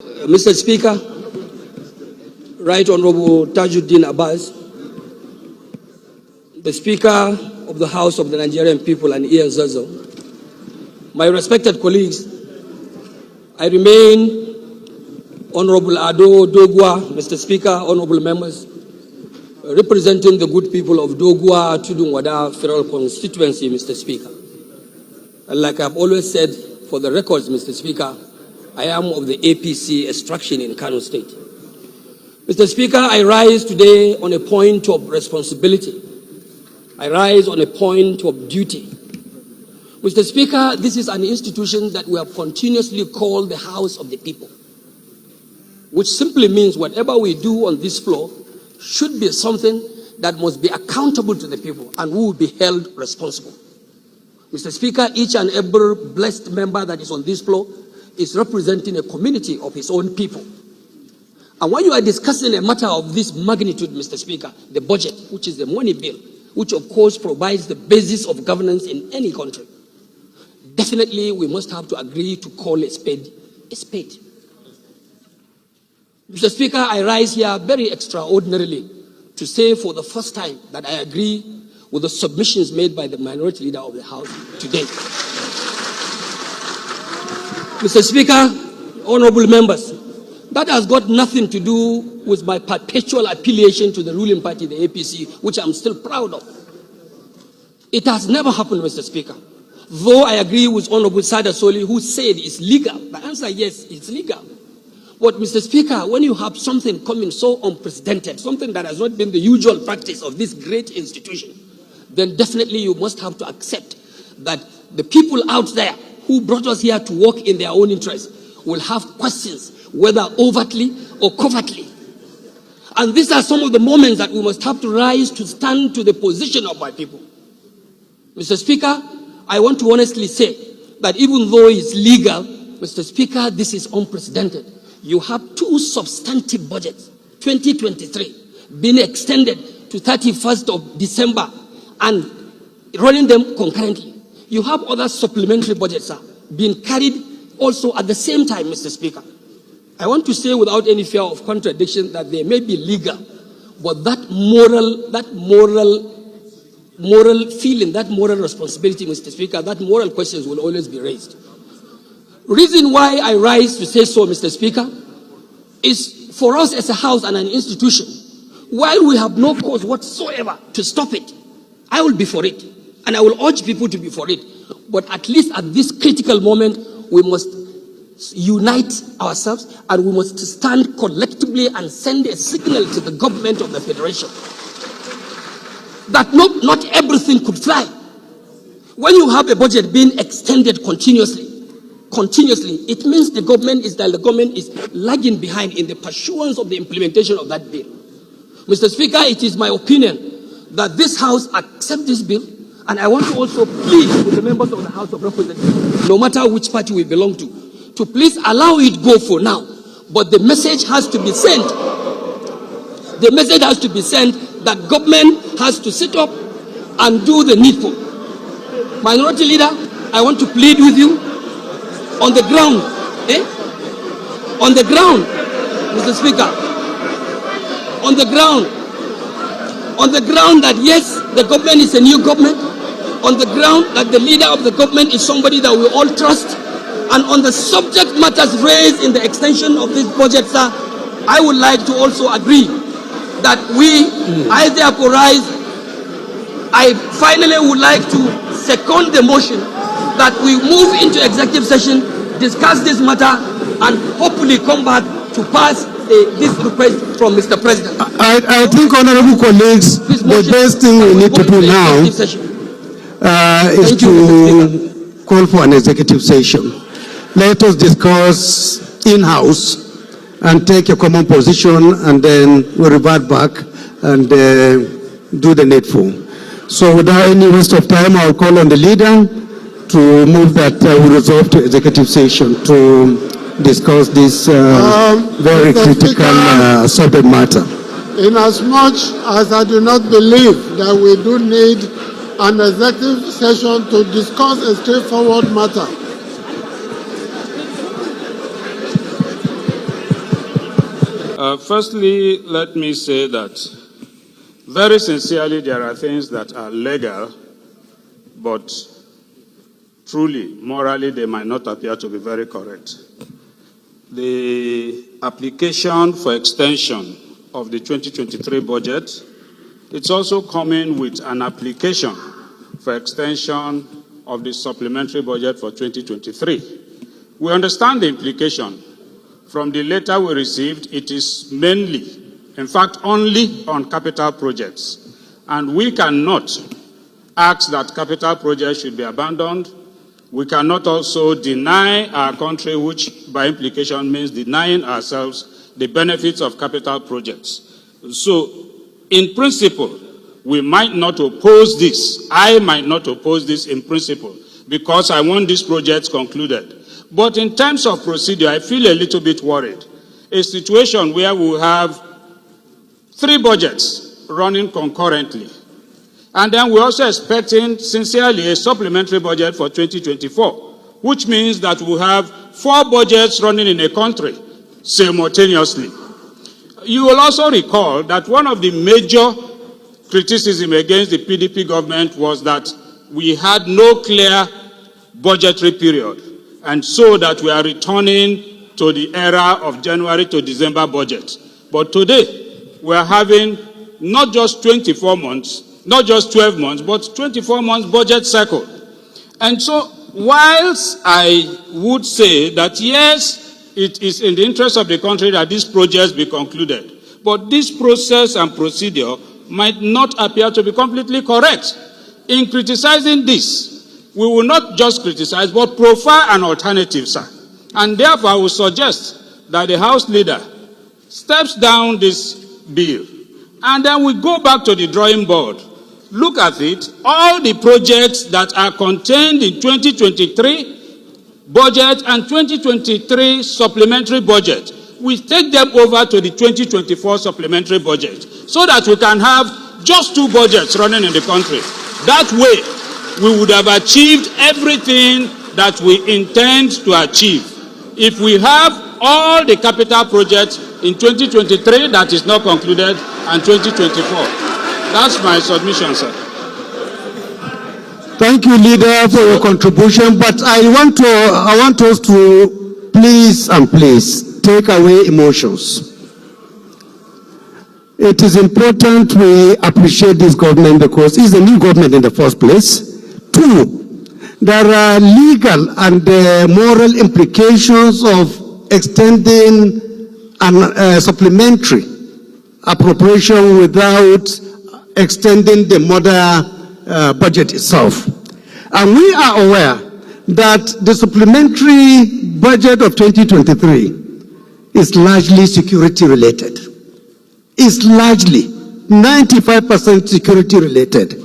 Mr. Speaker, Right Honorable Tajudeen Abbas, the Speaker of the House of the Nigerian People and Ian Zazo, my respected colleagues, I remain Honorable Ado Doguwa, Mr. Speaker, honorable members, representing the good people of Doguwa, Tudun Federal Constituency, Mr. Speaker. And like I've always said, for the records, Mr. Speaker, I am of the APC extraction in Kano State. Mr. Speaker, I rise today on a point of responsibility. I rise on a point of duty. Mr. Speaker, this is an institution that we have continuously called the House of the People, which simply means whatever we do on this floor should be something that must be accountable to the people and who will be held responsible. Mr. Speaker, each and every blessed member that is on this floor is representing a community of his own people. And when you are discussing a matter of this magnitude, Mr. Speaker, the budget, which is the money bill, which of course provides the basis of governance in any country, definitely we must have to agree to call a spade a spade. Mr. Speaker, I rise here very extraordinarily to say for the first time that I agree with the submissions made by the minority leader of the House today. Mr. Speaker, honorable members, that has got nothing to do with my perpetual affiliation to the ruling party, the APC, which I'm still proud of. It has never happened, Mr. Speaker. Though I agree with Honorable Sada Soli, who said it's legal. The answer, yes, it's legal. But, Mr. Speaker, when you have something coming so unprecedented, something that has not been the usual practice of this great institution, then definitely you must have to accept that the people out there who brought us here to work in their own interests will have questions, whether overtly or covertly. And these are some of the moments that we must have to rise to stand to the position of my people. Mr. Speaker, I want to honestly say that even though it's legal, Mr. Speaker, this is unprecedented. You have two substantive budgets, 2023, being extended to 31st of December and running them concurrently. You have other supplementary budgets being carried also at the same time, Mr. Speaker. I want to say without any fear of contradiction that they may be legal, but that moral feeling, that moral responsibility, Mr. Speaker, that moral questions will always be raised. Reason why I rise to say so, Mr. Speaker, is for us as a house and an institution, while we have no cause whatsoever to stop it, I will be for it. And I will urge people to be for it. But at least at this critical moment, we must unite ourselves and we must stand collectively and send a signal to the government of the Federation that not everything could fly. When you have a budget being extended continuously, it means the government is lagging behind in the pursuance of the implementation of that bill. Mr. Speaker, it is my opinion that this House accept this bill, and I want to also plead with the members of the House of Representatives, no matter which party we belong to please allow it go for now. But the message has to be sent. The message has to be sent that government has to sit up and do the needful. Minority Leader, I want to plead with you on the ground, on the ground, Mr. Speaker, on the ground that yes, the government is a new government, on the ground that the leader of the government is somebody that we all trust, and on the subject matters raised in the extension of this budget, sir, I would like to also agree that I therefore rise. I finally would like to second the motion that we move into executive session, discuss this matter, and hopefully come back to pass this request from Mr. President. I think, honorable colleagues, the best thing we need to do now is to call for an executive session. Let us discuss in-house and take a common position, and then we'll revert back and do the needful. So without any waste of time, I'll call on the leader to move that we resolve to executive session to discuss this very critical subject matter. Inasmuch as I do not believe that we do need an executive session to discuss a straightforward matter, Firstly, let me say that very sincerely there are things that are legal, but truly, morally, they might not appear to be very correct. The application for extension of the 2023 budget, it's also coming with an application for extension of the supplementary budget for 2023. We understand the implication. From the letter we received, it is mainly, in fact, only on capital projects. And we cannot ask that capital projects should be abandoned. We cannot also deny our country, which by implication means denying ourselves the benefits of capital projects. So, in principle, we might not oppose this. I might not oppose this in principle because I want these projects concluded. But in terms of procedure, I feel a little bit worried. A situation where we have 3 budgets running concurrently. And then we're also expecting, sincerely, a supplementary budget for 2024, which means that we have 4 budgets running in a country simultaneously. You will also recall that one of the major criticism against the PDP government was that we had no clear budgetary period, and so that we are returning to the era of January to December budget. But today, we are having not just 24 months, not just 12 months, but 24 months budget cycle. And so, whilst I would say that yes, it is in the interest of the country that these projects be concluded, but this process and procedure might not appear to be completely correct. In criticizing this, we will not just criticize, but profile an alternative, sir. And therefore, I will suggest that the House leader steps down this bill, and then we go back to the drawing board. Look at it, all the projects that are contained in 2023 budget and 2023 supplementary budget, we take them over to the 2024 supplementary budget so that we can have just 2 budgets running in the country. That way, we would have achieved everything that we intend to achieve. If we have all the capital projects in 2023 that is not concluded and 2024. That's my submission, sir. Thank you, leader, for your contribution. But I want us to please take away emotions. It is important we appreciate this government because it's a new government in the first place. 2, there are legal and moral implications of extending a supplementary appropriation without extending the mother budget itself. And we are aware that the supplementary budget of 2023 is largely security related. It's largely 95% security related.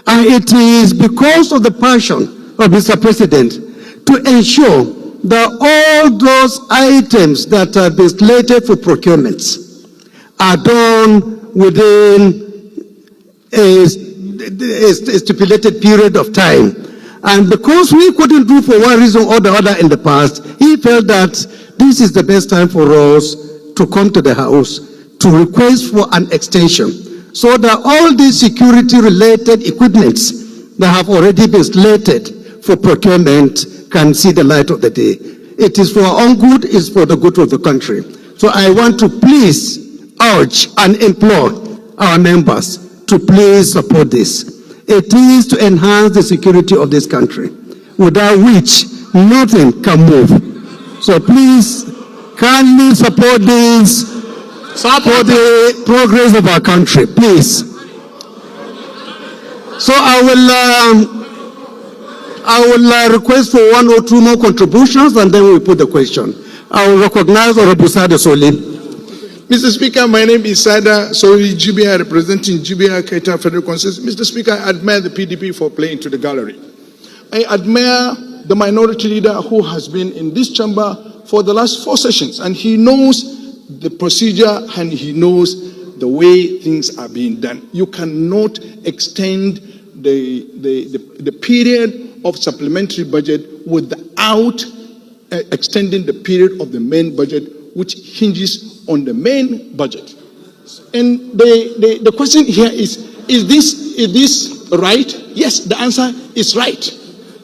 And it is because of the passion of Mr. President to ensure that all those items that have been slated for procurements are done within a stipulated period of time. And because we couldn't do for one reason or the other in the past, he felt that this is the best time for us to come to the House to request for an extension so that all these security-related equipments that have already been slated for procurement can see the light of the day. It is for our own good, it's for the good of the country. So I want to please urge and implore our members to please support this. It is to enhance the security of this country, without which nothing can move. So please kindly support this for the progress of our country, please. So I will request for 1 or 2 more contributions, and then we put the question. I will recognize Honorable Sada Soli. Mr. Speaker, my name is Sada Soli, GBI, representing GBI Keita Federal Constituency. Mr. Speaker, I admire the PDP for playing to the gallery. I admire the minority leader who has been in this chamber for the last 4 sessions, and he knows the procedure and he knows the way things are being done. You cannot extend the period of supplementary budget without extending the period of the main budget which hinges on the main budget. And the question here is this right? Yes, the answer is right,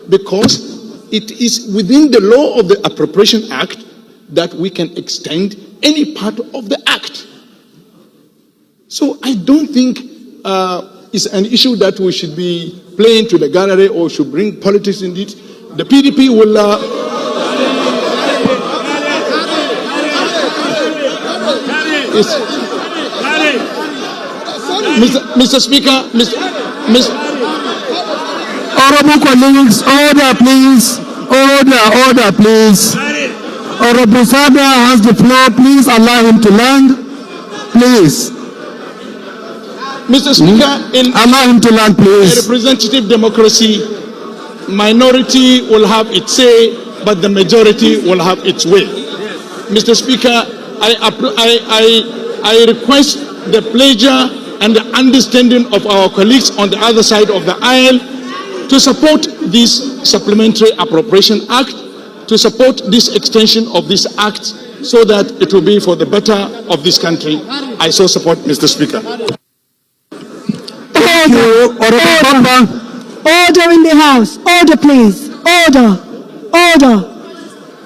because it is within the law of the Appropriation Act that we can extend any part of the act. So I don't think it's an issue that we should be playing to the gallery or should bring politics in it. The PDP will... Mr. Speaker, Honorable colleagues, order please. Order please. Honorable Sada has the floor. Please allow him to land. Please. Mr. Speaker, allow him to land, please. In representative democracy, minority will have its say, but the majority will have its way. Mr. Speaker, I request the pleasure and the understanding of our colleagues on the other side of the aisle to support this Supplementary Appropriation Act, to support this extension of this act so that it will be for the better of this country. I so support, Mr. Speaker. Order in the House. Order, please.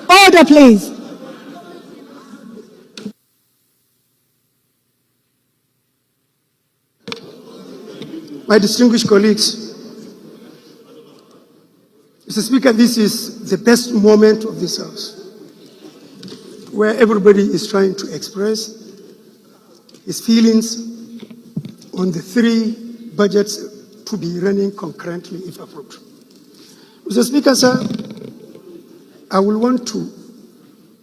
Order, please. My distinguished colleagues, Mr. Speaker, this is the best moment of this House, where everybody is trying to express his feelings on the three budgets to be running concurrently if approved. Mr. Speaker, sir, I will want to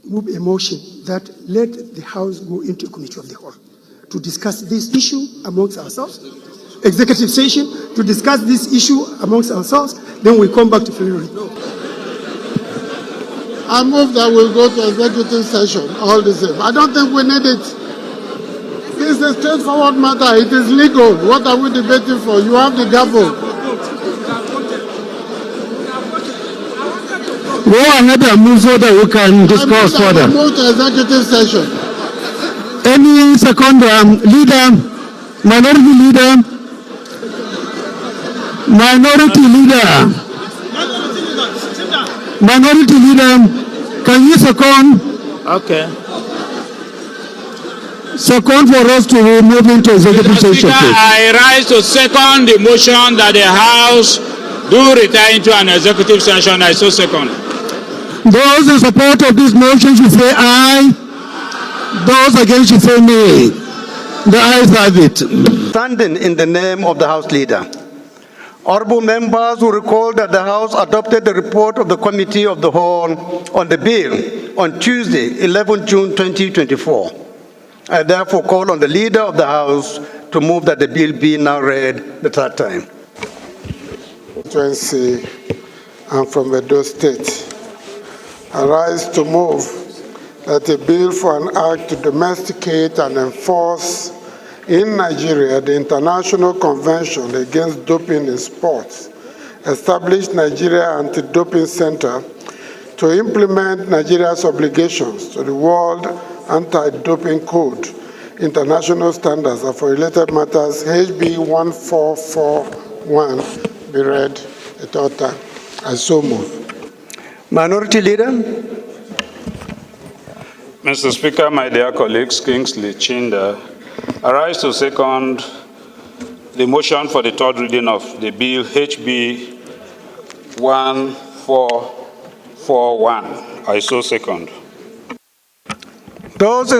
move a motion that let the House go into a committee of the whole to discuss this issue amongst ourselves, executive session to discuss this issue amongst ourselves, then we come back to plenary. I move that we'll go to executive session, all the same. I don't think we need it. This is a straightforward matter. It is legal. What are we debating for? You have the gavel. Go ahead and move so that we can discuss further. Move to executive session. Any second leader, minority leader, can you second? Okay. Second for us to move into executive session. I rise to second the motion that the House do retire into an executive session. I so second. Those in support of this motion should say aye. Those against should say nay. The ayes have it. Standing in the name of the House Leader. Honorable members will recall that the House adopted the report of the Committee of the Whole on the bill on Tuesday, 11 June 2024. I therefore call on the Leader of the House to move that the bill be now read the third time. I'm from Edo State. I rise to move that a bill for an act to domesticate and enforce in Nigeria the International Convention Against Doping in Sports, establish Nigeria Anti-Doping Center to implement Nigeria's obligations to the World Anti-Doping Code, international standards, and for related matters, HB 1441, be read a third time. I so move. Minority Leader. Mr. Speaker, my dear colleagues, Kingsley Chinda, I rise to second the motion for the third reading of the bill HB 1441. I so second. Those